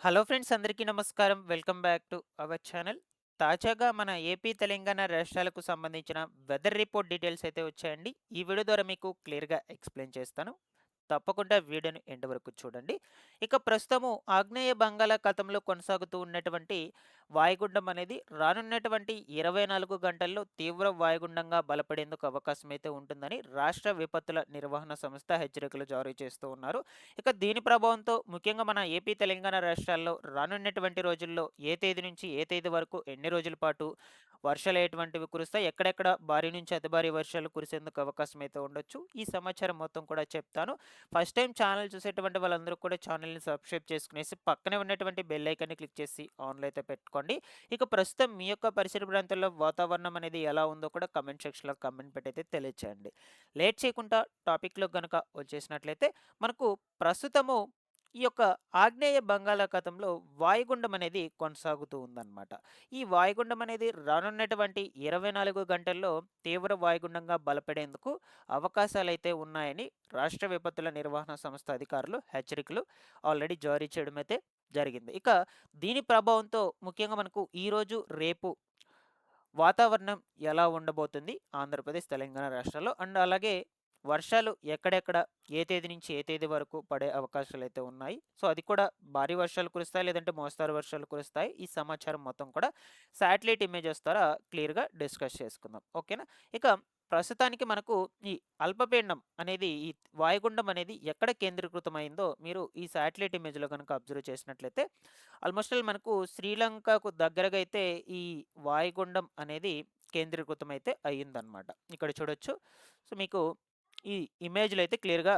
Hello friends, అందరికీ నమస్కారం. Welcome back to our channel. తాజాగా మన ఏపీ, తెలంగాణ రాష్ట్రాలకు సంబంధించిన వెదర్ రిపోర్ట్ డీటెయిల్స్ అయితే వచ్చాయండి. ఈ వీడియో ద్వారా మీకు క్లియర్‌గా ఎక్స్‌ప్లెయిన్ చేస్తాను. తప్పకుండా వీడియోని ఎండ్ వరకు చూడండి. ఇక ప్రస్తుతము ఆగ్నేయ బంగాళాఖాతంలో కొనసాగుతూ ఉన్నటువంటి వాయుగుండం అనేది రానున్నటువంటి 24 గంటల్లో తీవ్ర వాయుగుండంగా బలపడేందుకు అవకాశం అయితే ఉంటుందని రాష్ట్ర విపత్తుల నిర్వహణ సంస్థ హెచ్చరికలు జారీ చేస్తూ ఉన్నారు. ఇక దీని ప్రభావంతో ముఖ్యంగా మన ఏపీ, తెలంగాణ రాష్ట్రాల్లో రానున్నటువంటి రోజుల్లో ఏ తేదీ నుంచి ఏ తేదీ వరకు ఎన్ని రోజుల పాటు వర్షాలు ఎటువంటివి కురుస్తాయి, ఎక్కడెక్కడ భారీ నుంచి అతి భారీ వర్షాలు కురిసేందుకు అవకాశం అయితే ఉండొచ్చు. ఈ సమాచారం మొత్తం కూడా చెప్తాను. ఫస్ట్ టైం ఛానల్ చూసేటువంటి వాళ్ళందరూ కూడా ఛానల్‌ని సబ్స్క్రైబ్ చేసుకునేసి పక్కనే ఉన్నటువంటి బెల్ ఐకాన్‌ని క్లిక్ చేసి ఆన్‌లో అయితే పెట్టుకోండి. ఇక ప్రస్తుతం మీ యొక్క పరిసర ప్రాంతాల్లో వాతావరణం అనేది ఎలా ఉందో కూడా కామెంట్ సెక్షన్‌లో కామెంట్ పెట్టయితే తెలియచేయండి. లేట్ చేయకుండా టాపిక్‌లోకి గనక వచ్చేసినట్లయితే మనకు ప్రస్తుతము ఈ యొక్క ఆగ్నేయ బంగాళాఖాతంలో వాయుగుండం అనేది కొనసాగుతూ ఉందన్నమాట. ఈ వాయుగుండం అనేది రానున్నటువంటి 24 గంటల్లో తీవ్ర వాయుగుండంగా బలపడేందుకు అవకాశాలైతే ఉన్నాయని రాష్ట్ర విపత్తుల నిర్వహణ సంస్థ అధికారులు హెచ్చరికలు ఆల్రెడీ జారీ చేయడం అయితే జరిగింది. ఇక దీని ప్రభావంతో ముఖ్యంగా మనకు ఈరోజు, రేపు వాతావరణం ఎలా ఉండబోతుంది ఆంధ్రప్రదేశ్, తెలంగాణ రాష్ట్రాల్లో? అండ్ అలాగే వర్షాలు ఎక్కడెక్కడ, ఏ తేదీ నుంచి ఏ తేదీ వరకు పడే అవకాశాలైతే ఉన్నాయి. సో, అది కూడా భారీ వర్షాలు కురుస్తాయి, లేదంటే మోస్తారు వర్షాలు కురుస్తాయి. ఈ సమాచారం మొత్తం కూడా శాటిలైట్ ఇమేజెస్ ద్వారా క్లియర్‌గా డిస్కస్ చేసుకుందాం. ఓకేనా? ఇక ప్రస్తుతానికి మనకు ఈ అల్పపీడనం అనేది, ఈ వాయుగుండం అనేది ఎక్కడ కేంద్రీకృతమైందో మీరు ఈ శాటిలైట్ ఇమేజ్‌లో గనుక అబ్జర్వ్ చేసినట్లయితే ఆల్మోస్ట్ ఆల్ మనకు శ్రీలంకకు దగ్గరగా అయితే ఈ వాయుగుండం అనేది కేంద్రీకృతమైతే అయ్యిందనమాట. ఇక్కడ చూడొచ్చు. సో, మీకు ఈ ఇమేజ్‌లో అయితే క్లియర్‌గా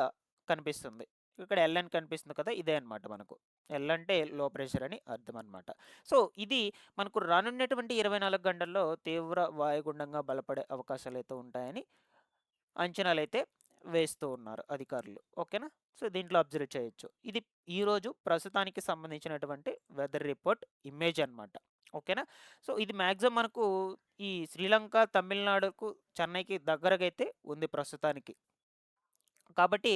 కనిపిస్తుంది. ఇక్కడ ఎల్ అని కనిపిస్తుంది కదా! ఇదే అనమాట మనకు. ఎల్ అంటే లో ప్రెషర్ అని అర్థం అనమాట. సో, ఇది మనకు రానున్నటువంటి 24 గంటల్లో తీవ్ర వాయుగుండంగా బలపడే అవకాశాలైతే ఉంటాయని అంచనాలైతే వేస్తూ ఉన్నారు అధికారులు. ఓకేనా? సో, దీంట్లో అబ్జర్వ్ చేయొచ్చు. ఇది ఈరోజు ప్రస్తుతానికి సంబంధించినటువంటి వెదర్ రిపోర్ట్ ఇమేజ్ అనమాట. ఓకేనా? సో, ఇది మాక్సిమం మనకు ఈ శ్రీలంక, తమిళనాడుకు, చెన్నైకి దగ్గరగా అయితే ఉంది ప్రస్తుతానికి. కాబట్టి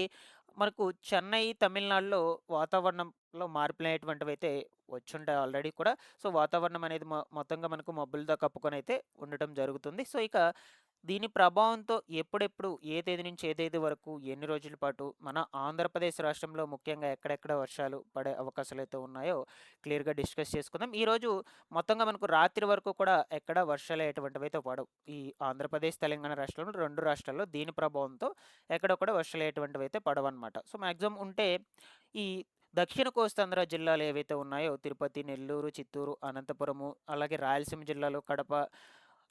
మనకు చెన్నై, తమిళనాడులో వాతావరణంలో మార్పులనేటువంటివైతే వచ్చుంటాయి ఆల్రెడీ కూడా. సో, వాతావరణం అనేది మొత్తంగా మనకు మబ్బులతో కప్పుకొనైతే ఉండటం జరుగుతుంది. సో, ఇక దీని ప్రభావంతో ఎప్పుడెప్పుడు, ఏ తేదీ నుంచి ఏ తేదీ వరకు, ఎన్ని రోజుల పాటు మన ఆంధ్రప్రదేశ్ రాష్ట్రంలో ముఖ్యంగా ఎక్కడెక్కడ వర్షాలు పడే అవకాశాలైతే ఉన్నాయో క్లియర్‌గా డిస్కస్ చేసుకుందాం. ఈరోజు మొత్తంగా మనకు రాత్రి వరకు కూడా ఎక్కడ వర్షాలు ఎటువంటివైతే పడవు. ఈ ఆంధ్రప్రదేశ్, తెలంగాణ రాష్ట్రంలో 2 రాష్ట్రాల్లో దీని ప్రభావంతో ఎక్కడ కూడా వర్షాలు ఎటువంటివైతే పడవన్నమాట. సో, మాక్సిమం ఉంటే ఈ దక్షిణ కోస్తాంధ్ర జిల్లాలు ఏవైతే ఉన్నాయో తిరుపతి, నెల్లూరు, చిత్తూరు, అనంతపురము, అలాగే రాయలసీమ జిల్లాలో కడప,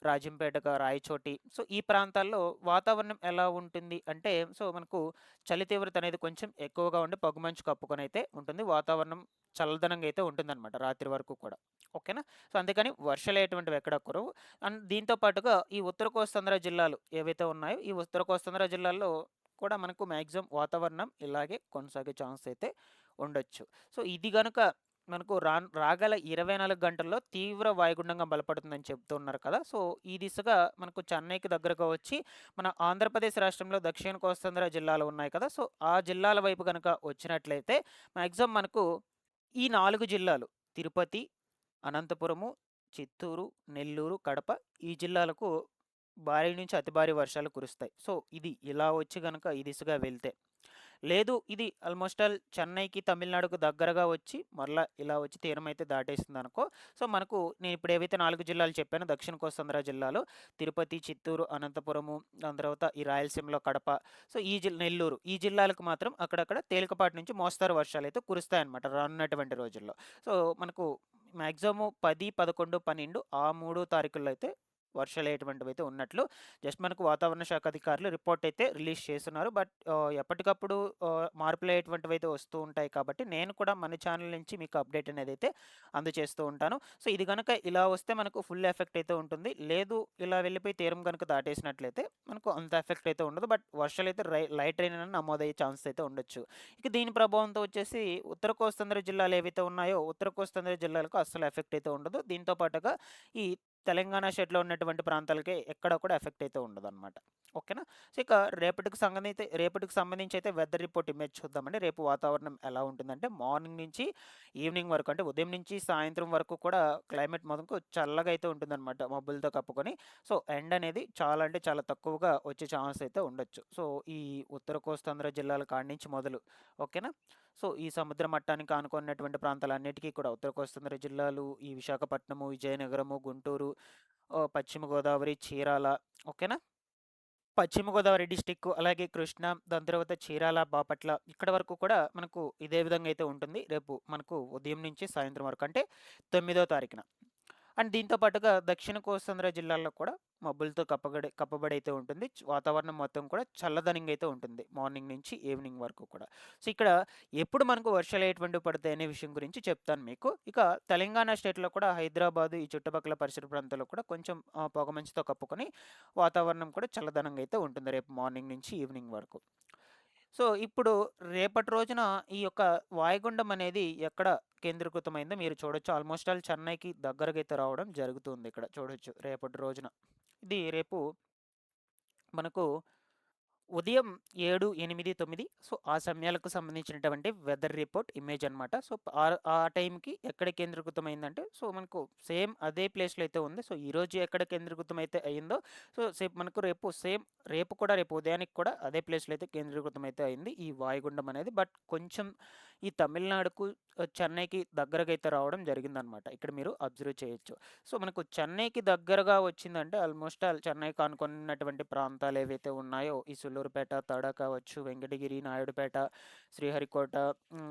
రాజంపేట, రాయచోటి. సో, ఈ ప్రాంతాల్లో వాతావరణం ఎలా ఉంటుంది అంటే, సో, మనకు చలి తీవ్రత అనేది కొంచెం ఎక్కువగా ఉండి పొగమంచు కప్పుకొనైతే ఉంటుంది. వాతావరణం చల్లదనంగా అయితే ఉంటుందన్నమాట రాత్రి వరకు కూడా. ఓకేనా? సో, అందుకని వర్షాలు ఎటువంటివి ఎక్కడ కురవు. అండ్ దీంతో పాటుగా ఈ ఉత్తర కోస్తాంధ్ర జిల్లాలు ఏవైతే ఉన్నాయో, ఈ ఉత్తర కోస్తాంధ్ర జిల్లాల్లో కూడా మనకు మాక్సిమం వాతావరణం ఇలాగే కొనసాగే ఛాన్స్ అయితే ఉండొచ్చు. సో, ఇది గనుక మనకు రాగల 24 గంటల్లో తీవ్ర వాయుగుండంగా బలపడుతుందని చెప్తున్నారు కదా! సో, ఈ దిశగా మనకు చెన్నైకి దగ్గరగా వచ్చి, మన ఆంధ్రప్రదేశ్ రాష్ట్రంలో దక్షిణ కోస్తాంధ్ర జిల్లాలు ఉన్నాయి కదా! సో, ఆ జిల్లాల వైపు గనక వచ్చినట్లయితే మాక్సిమం మనకు ఈ 4 జిల్లాలు తిరుపతి, అనంతపురము, చిత్తూరు, నెల్లూరు, కడప ఈ జిల్లాలకు భారీ నుంచి అతి భారీ వర్షాలు కురుస్తాయి. సో, ఇది ఇలా వచ్చి గనక ఈ దిశగా వెళ్తే. లేదు, ఇది ఆల్మోస్ట్ ఆల్ చెన్నైకి, తమిళనాడుకు దగ్గరగా వచ్చి మరలా ఇలా వచ్చి తీరమైతే దాటేసిందనుకో. సో, మనకు నేను ఇప్పుడు ఏవైతే 4 జిల్లాలు చెప్పానో దక్షిణ కోస్తాంధ్ర జిల్లాలో తిరుపతి, చిత్తూరు, అనంతపురము, దాని తర్వాత ఈ రాయలసీమలో కడప, సో, నెల్లూరు ఈ జిల్లాలకు మాత్రం అక్కడక్కడ తేలికపాటి నుంచి మోస్తారు వర్షాలైతే కురుస్తాయన్నమాట రానున్నటువంటి రోజుల్లో. సో, మనకు మాక్సిమము 10, 11, 12 ఆ 3 తారీఖుల్లో అయితే వర్షాలు ఎటువంటివైతే ఉన్నట్లు జస్ట్ మనకు వాతావరణ శాఖ అధికారులు రిపోర్ట్ అయితే రిలీజ్ చేస్తున్నారు. బట్ ఎప్పటికప్పుడు మార్పులు ఎటువంటివైతే వస్తూ ఉంటాయి కాబట్టి నేను కూడా మన ఛానల్ నుంచి మీకు అప్డేట్ అనేది అయితే అందజేస్తూ ఉంటాను. సో, ఇది గనక ఇలా వస్తే మనకు ఫుల్ ఎఫెక్ట్ అయితే ఉంటుంది. లేదు, ఇలా వెళ్ళిపోయి తీరం గనుక దాటేసినట్లయితే మనకు అంత ఎఫెక్ట్ అయితే ఉండదు. బట్ వర్షాలైతే లైట్ రెయిన్ అని నమోదయ్యే ఛాన్స్ అయితే ఉండొచ్చు. ఇక దీని ప్రభావంతో వచ్చేసి ఉత్తర కోస్తాంధ్ర జిల్లాలు ఏవైతే ఉన్నాయో ఉత్తర కోస్తాంధ్ర జిల్లాలకు అస్సలు ఎఫెక్ట్ అయితే ఉండదు. దీంతో పాటుగా ఈ తెలంగాణ స్టేట్‌లో ఉన్నటువంటి ప్రాంతాలకి ఎక్కడ కూడా ఎఫెక్ట్ అయితే ఉండదనమాట. ఓకేనా? సో, ఇక రేపటికి సంబంధించి అయితే వెదర్ రిపోర్ట్ ఇమేజ్ చూద్దామండి. రేపు వాతావరణం ఎలా ఉంటుందంటే మార్నింగ్ నుంచి ఈవినింగ్ వరకు అంటే ఉదయం నుంచి సాయంత్రం వరకు కూడా క్లైమేట్ మనకు చల్లగా అయితే ఉంటుందనమాట మబ్బులతో కప్పుకొని. సో, ఎండ అనేది చాలా అంటే చాలా తక్కువగా వచ్చే ఛాన్స్ అయితే ఉండొచ్చు. సో, ఈ ఉత్తర కోస్తాంధ్ర జిల్లాల కాడి నుంచి మొదలు ఓకేనా? సో, ఈ సముద్ర మట్టానికి ఆనుకున్నటువంటి ప్రాంతాలన్నిటికీ కూడా ఉత్తర కోస్తాంధ్ర జిల్లాలు, ఈ విశాఖపట్నము, విజయనగరము, గుంటూరు, పశ్చిమ గోదావరి, చీరాల ఓకేనా? పశ్చిమ గోదావరి డిస్టిక్, అలాగే కృష్ణా, దాని తర్వాత చీరాల, బాపట్ల ఇక్కడ వరకు కూడా మనకు ఇదే విధంగా అయితే ఉంటుంది. రేపు మనకు ఉదయం నుంచి సాయంత్రం వరకు అంటే 9వ తారీఖున. అండ్ దీంతో పాటుగా దక్షిణ కోస్తాంధ్ర జిల్లాల్లో కూడా మబ్బులతో కప్పబడి అయితే ఉంటుంది. వాతావరణం మొత్తం కూడా చల్లదనంగా అయితే ఉంటుంది మార్నింగ్ నుంచి ఈవినింగ్ వరకు కూడా. సో, ఇక్కడ ఎప్పుడు మనకు వర్షాలు ఎటువంటివి పడతాయి అనే విషయం గురించి చెప్తాను మీకు. ఇక తెలంగాణ స్టేట్‌లో కూడా హైదరాబాద్, ఈ చుట్టుపక్కల పరిసర ప్రాంతాల్లో కూడా కొంచెం పొగమంచుతో కప్పుకొని వాతావరణం కూడా చల్లదనంగా అయితే ఉంటుంది రేపు మార్నింగ్ నుంచి ఈవినింగ్ వరకు. సో, ఇప్పుడు రేపటి రోజున ఈ యొక్క వాయుగుండం అనేది ఎక్కడ కేంద్రీకృతమైందో మీరు చూడొచ్చు. ఆల్మోస్ట్ ఆల్ చెన్నైకి దగ్గరగా అయితే రావడం జరుగుతుంది ఇక్కడ చూడొచ్చు రేపటి రోజున. ఇది రేపు మనకు ఉదయం 7, 8, 9 సో, ఆ సమయాలకు సంబంధించినటువంటి వెదర్ రిపోర్ట్ ఇమేజ్ అనమాట. సో, ఆ టైంకి ఎక్కడ కేంద్రీకృతమైందంటే సో, మనకు సేమ్ అదే ప్లేస్‌లో అయితే ఉంది. సో, ఈరోజు ఎక్కడ కేంద్రీకృతమైతే అయిందో సో, మనకు రేపు కూడా రేపు ఉదయానికి కూడా అదే ప్లేస్‌లో అయితే కేంద్రీకృతమైతే అయింది ఈ వాయుగుండం అనేది. బట్ కొంచెం ఈ తమిళనాడుకు, చెన్నైకి దగ్గరగా అయితే రావడం జరిగిందనమాట. ఇక్కడ మీరు అబ్జర్వ్ చేయొచ్చు. సో, మనకు చెన్నైకి దగ్గరగా వచ్చిందంటే ఆల్మోస్ట్ ఆల్ చెన్నైకి ఆనుకున్నటువంటి ప్రాంతాలు ఏవైతే ఉన్నాయో ఈ సుల్లూరుపేట, తడ కావచ్చు, వెంకటగిరి, నాయుడుపేట, శ్రీహరికోట,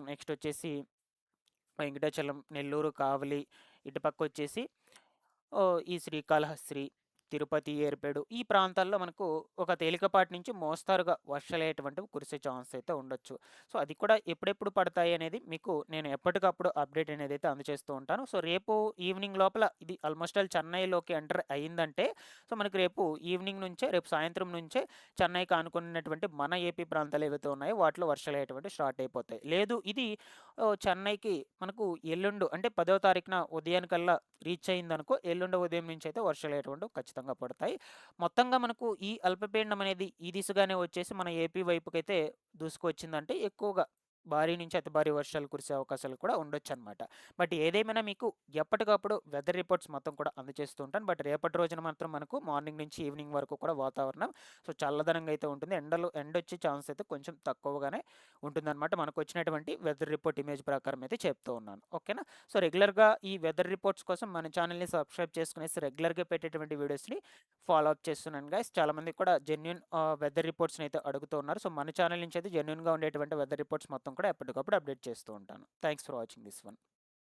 నెక్స్ట్ వచ్చేసి వెంకటాచలం, నెల్లూరు, కావలి, ఇటుపక్కొచ్చేసి ఈ శ్రీకాళహస్తి, తిరుపతి, ఏర్పేడు ఈ ప్రాంతాల్లో మనకు ఒక తేలికపాటి నుంచి మోస్తారుగా వర్షాలయ్యేటువంటివి కురిసే ఛాన్స్ అయితే ఉండొచ్చు. సో, అది కూడా ఎప్పుడెప్పుడు పడతాయి అనేది మీకు నేను ఎప్పటికప్పుడు అప్డేట్ అనేది అయితే అందజేస్తూ ఉంటాను. సో, రేపు ఈవినింగ్ లోపల ఇది ఆల్మోస్ట్ ఆల్ చెన్నైలోకి ఎంటర్ అయిందంటే సో, మనకి రేపు సాయంత్రం నుంచే చెన్నైకి ఆనుకున్నటువంటి మన ఏపీ ప్రాంతాలు ఏవైతే ఉన్నాయో వాటిలో వర్షాలయ్యేటువంటివి స్టార్ట్ అయిపోతాయి. లేదు ఇది చెన్నైకి మనకు ఎల్లుండు అంటే 10వ తారీఖున ఉదయానికల్లా రీచ్ అయిందనుకో ఎల్లుండి ఉదయం నుంచి అయితే వర్షాలనేటువంటివి ఖచ్చితంగా పడతాయి. మొత్తంగా మనకు ఈ అల్పపీడనం అనేది ఈ దిశగానే వచ్చేసి మన ఏపీ వైపుకైతే దూసుకొచ్చిందంటే ఎక్కువగా భారీ నుంచి అతి భారీ వర్షాలు కురిసే అవకాశాలు కూడా ఉండొచ్చనమాట. బట్ ఏదేమైనా మీకు ఎప్పటికప్పుడు వెదర్ రిపోర్ట్స్ మొత్తం కూడా అందజేస్తూ ఉంటాను. బట్ రేపటి రోజున మాత్రం మనకు మార్నింగ్ నుంచి ఈవినింగ్ వరకు కూడా వాతావరణం సో, చల్లదనంగా అయితే ఉంటుంది. ఎండొచ్చే ఛాన్స్ అయితే కొంచెం తక్కువగానే ఉంటుందన్నమాట. మనకు వచ్చినటువంటి వెదర్ రిపోర్ట్ ఇమేజ్ ప్రకారం అయితే చెప్తూ ఉన్నాను. ఓకేనా? సో, రెగ్యులర్‌గా ఈ వెదర్ రిపోర్ట్స్ కోసం మన ఛానెల్‌ని సబ్స్క్రైబ్ చేసుకునేసి రెగ్యులర్‌గా పెట్టేటువంటి వీడియోస్‌ని ఫాలో అప్ చేస్తున్నాను గైస్. చాలామంది కూడా జెన్యూన్ వెదర్ రిపోర్ట్స్‌ని అయితే అడుగుతూ ఉన్నారు. సో, మన ఛానెల్ నుంచి అయితే జెన్యూన్‌గా ఉండేటువంటి వెదర్ రిపోర్ట్స్ మొత్తం కూడా ఎప్పటికప్పుడు అప్డేట్ చేస్తూ ఉంటాను. Thanks for watching this one.